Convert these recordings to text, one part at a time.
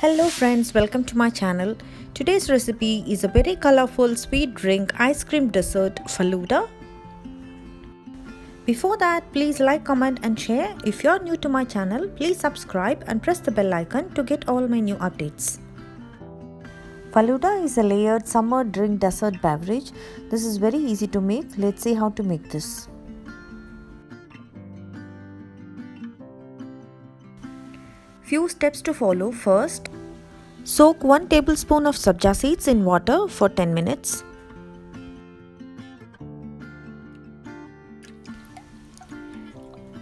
Hello friends, welcome to my channel. Today's recipe is a very colorful sweet drink ice cream dessert Falooda. Before that, please like, comment and share. If you are new to my channel, please subscribe and press the bell icon to get all my new updates. Falooda is a layered summer drink dessert beverage. This is very easy to make. Let's see how to make this. Few steps to follow. First, soak 1 tablespoon of sabja seeds in water for 10 minutes.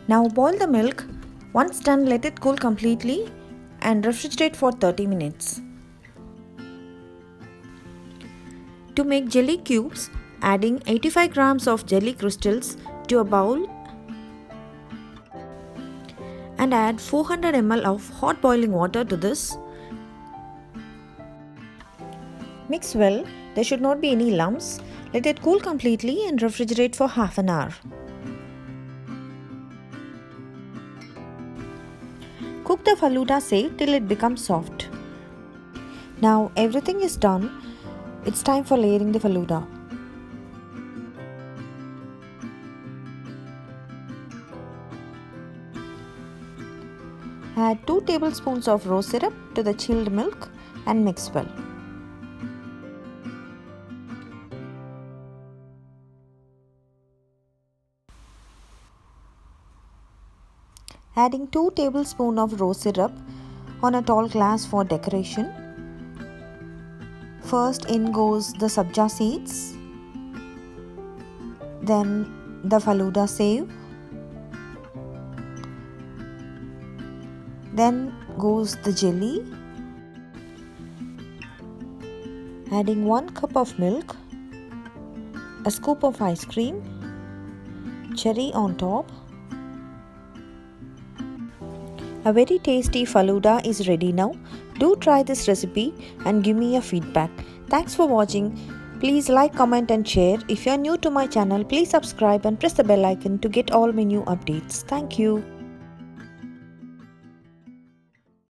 Now boil the milk. Once done, let it cool completely and refrigerate for 30 minutes. To make jelly cubes, adding 85 grams of jelly crystals to a bowl and add 400 ml of hot boiling water to this. Mix well, there should not be any lumps. Let it cool completely and refrigerate for half an hour. Cook the Falooda safe till it becomes soft. Now everything is done. It's time for layering the Falooda. Add 2 tablespoons of rose syrup to the chilled milk and mix well. Adding 2 tablespoons of rose syrup on a tall glass for decoration. First in goes the sabja seeds, then the Falooda save, then goes the jelly, adding 1 cup of milk, a scoop of ice cream, cherry on top. A very tasty Falooda is ready now. Do try this recipe and give me your feedback. Thanks for watching. Please like, comment and share. If you are new to my channel, please subscribe and press the bell icon to get all my new updates. Thank you.